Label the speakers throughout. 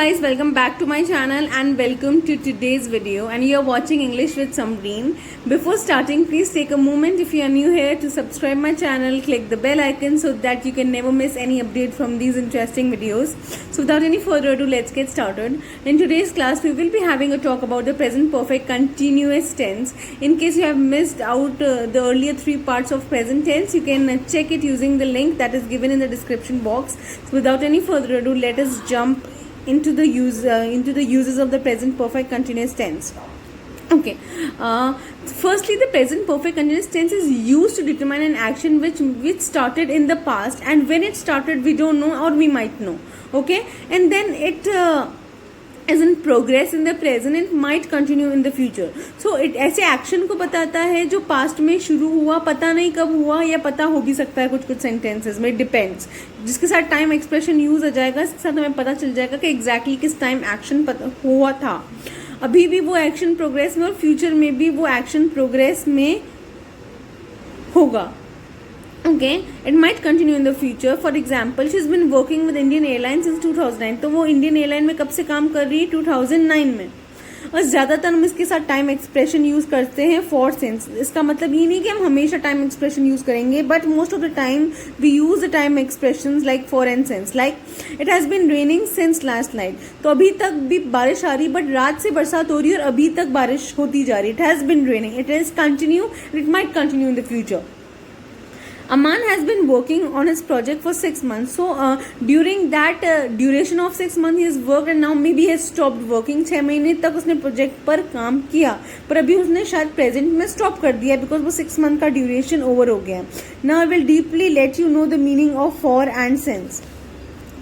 Speaker 1: guys, welcome back to my channel and welcome to today's video, and you are watching English with Samreen. Before starting, please take a moment if you are new here to subscribe my channel, click the bell icon so that you can never miss any update from these interesting videos. So without any further ado, let's get started. In today's class, we will be having a talk about the present perfect continuous tense. In case you have missed out the earlier 3 parts of present tense, you can check it using the link that is given in the description box. So without any further ado, let us jump into the uses of the present perfect continuous tense. Okay, firstly, the present perfect continuous tense is used to determine an action which started in the past, and when it started we don't know, or we might know. Okay, and then it is in progress in the present, it might continue in the future. So it ऐसे action को बताता है जो past में शुरू हुआ, पता नहीं कब हुआ, या पता हो भी सकता है कुछ सेंटेंसेस में, डिपेंड्स. जिसके साथ टाइम एक्सप्रेशन यूज आ जाएगा, इसके साथ हमें पता चल जाएगा कि एग्जैक्टली किस टाइम एक्शन हुआ था. अभी भी वो एक्शन प्रोग्रेस में, और फ्यूचर में भी वो एक्शन प्रोग्रेस में होगा. Okay, it might continue in the future. For example, she's been working with Indian Airlines since 2009. तो वो इंडियन एयरलाइन में कब से काम कर रही है? 2009 में. और ज़्यादातर हम इसके साथ टाइम एक्सप्रेशन यूज़ करते हैं फॉर सिंस. इसका मतलब ये नहीं कि हम हमेशा टाइम एक्सप्रेशन यूज़ करेंगे, but most of the time we use the time expression like for and since. Like it has been raining since last night. तो अभी तक भी बारिश आ रही, बट रात से बरसात हो रही है और अभी तक बारिश होती जा रही. It has been raining, it is continue, it might continue in the future. Aman has been working on his project for 6 months. So during that duration of 6 months he has worked, and now maybe he has stopped working. 6 महीने तक उसने project पर काम किया, पर अभी उसने शायद प्रेजेंट में स्टॉप कर दिया बिकॉज वो 6 मंथ का ड्यूरेशन ओवर हो गया. Now I will deeply let you know the meaning of for and since.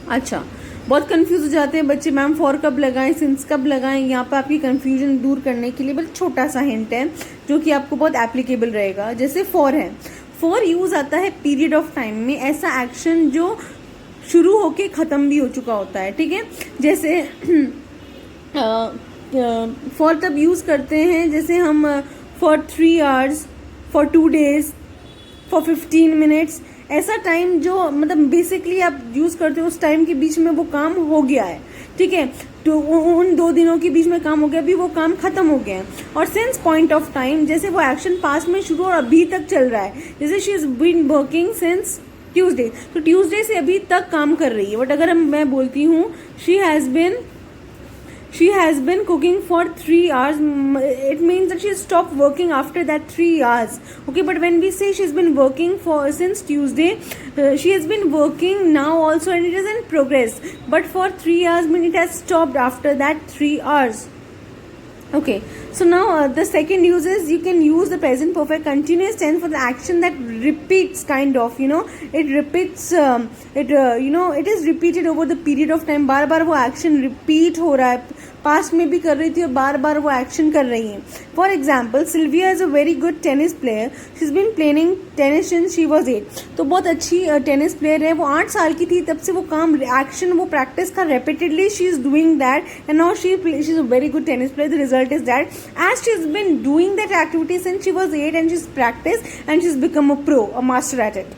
Speaker 1: अच्छा, बहुत कंफ्यूज हो जाते हैं बच्चे, मैम फॉर कब लगाएं, सिंस कब लगाएं. यहाँ पर आपकी कंफ्यूजन दूर करने के लिए बस छोटा सा हिंट है जो कि आपको बहुत एप्लीकेबल रहेगा. जैसे फॉर है, फॉर यूज आता है पीरियड ऑफ टाइम में, ऐसा एक्शन जो शुरू होके खत्म भी हो चुका होता है. ठीक है, जैसे फॉर तब यूज करते हैं जैसे हम for 3 hours, for 2 days, for 15 minutes. ऐसा टाइम जो मतलब बेसिकली आप यूज करते हो, उस टाइम के बीच में वो काम हो गया है. ठीक है, तो उन 2 दिनों के बीच में काम हो गया, अभी वो काम खत्म हो गया है. और सिंस पॉइंट ऑफ टाइम, जैसे वो एक्शन पास्ट में शुरू और अभी तक चल रहा है. जैसे she is been working since Tuesday, तो ट्यूसडे से अभी तक काम कर रही है. बट अगर मैं बोलती हूँ she has been cooking for 3 hours, it means that she stopped working after that 3 hours. Okay, but when we say she's been working since Tuesday, she has been working now also, and it is in progress. But for 3 hours, mean it has stopped after that 3 hours. Okay, so now the second use is you can use the present perfect continuous tense for the action that repeats, kind of, it repeats, it is repeated over the period of time. बार बार वो action repeat हो रहा है, past में भी कर रही थी और बार बार वो एक्शन कर रही है. For example, Sylvia is a very good tennis player. She is been playing tennis since she was 8. तो बहुत अच्छी टेनिस प्लेयर है. वो 8 साल की थी तब से वो काम, एक्शन, वो प्रैक्टिस का repeatedly she is doing that, and now she is a very good tennis player. The result is that as she is been doing that activity since she was 8 and she's practiced and she's become a pro, a master at it.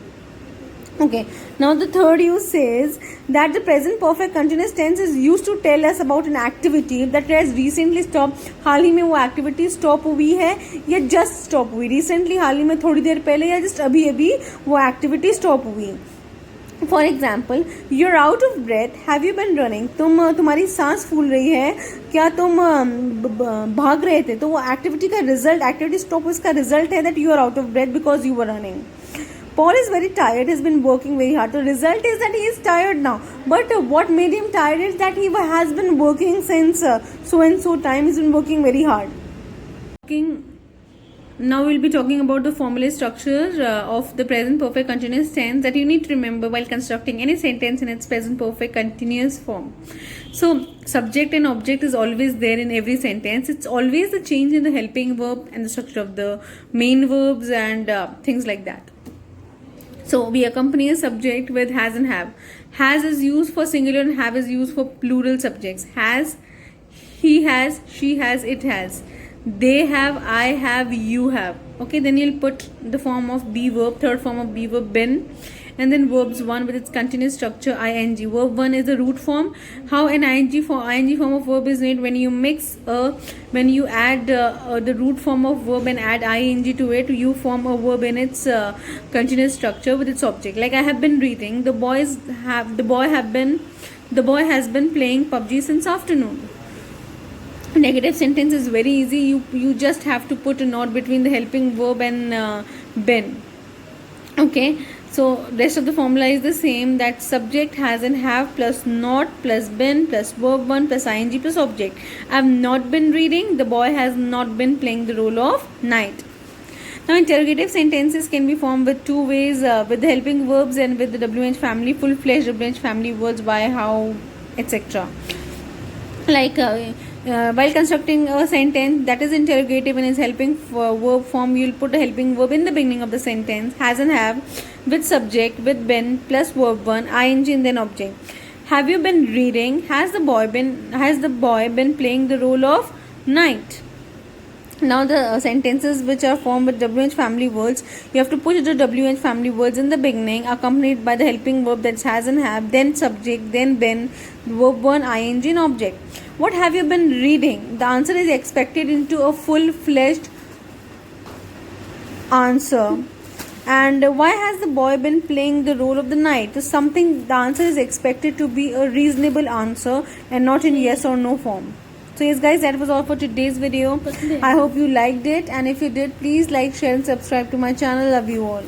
Speaker 1: Okay, now the third use says that the present perfect continuous tense is used to tell us about an activity that has recently stopped. हाल ही में वो activity stop हुई है या just stop हुई. Recently, हाल ही में, थोड़ी देर पहले, या जस्ट अभी अभी वो एक्टिविटी स्टॉप हुई. For example, you are out of breath, have you been running. तुम्हारी सांस फूल रही है, क्या तुम भाग रहे थे. तो वो एक्टिविटी का रिजल्ट, एक्टिविटी स्टॉप, उसका रिजल्ट है that you are out of breath because you were running. Paul is very tired, has been working very hard. The result is that he is tired now. But what made him tired is that he has been working since so and so time. He's been working very hard. Now we'll be talking about the formula structure of the present perfect continuous tense that you need to remember while constructing any sentence in its present perfect continuous form. So subject and object is always there in every sentence. It's always the change in the helping verb and the structure of the main verbs and things like that. So we accompany a subject with has and have. Has is used for singular and have is used for plural subjects. Has, he has, she has, it has. They have, I have, you have. Okay, then you'll put the form of be verb, third form of be verb, been, and then verbs 1 with its continuous structure ing. Verb 1 is the root form. How an ing form of verb is made: when you when you add the root form of verb and add ing to it, you form a verb in its continuous structure with its object. Like I have been reading. The boy has been playing PUBG since afternoon. Negative sentence is very easy. You just have to put a not between the helping verb and been. Okay, so rest of the formula is the same. That subject has and have plus not plus been plus verb 1 plus ing plus object. I have not been reading. The boy has not been playing the role of knight. Now interrogative sentences can be formed with two ways, with the helping verbs and with the WH family, full-fledged WH family words, why, how, etc. Like while constructing a sentence that is interrogative in its helping verb form, you will put a helping verb in the beginning of the sentence, has and have, with subject, with been plus verb 1, ing and then object. Have you been reading? Has the boy been playing the role of knight? Now the sentences which are formed with WH family words, you have to put the WH family words in the beginning, accompanied by the helping verb that's has and have, then subject, then been, verb 1, ing and object. What have you been reading? The answer is expected into a full-fledged answer. And why has the boy been playing the role of the knight? The answer is expected to be a reasonable answer and not in yes or no form. So yes guys, that was all for today's video. I hope you liked it, and if you did, please like, share and subscribe to my channel. Love you all.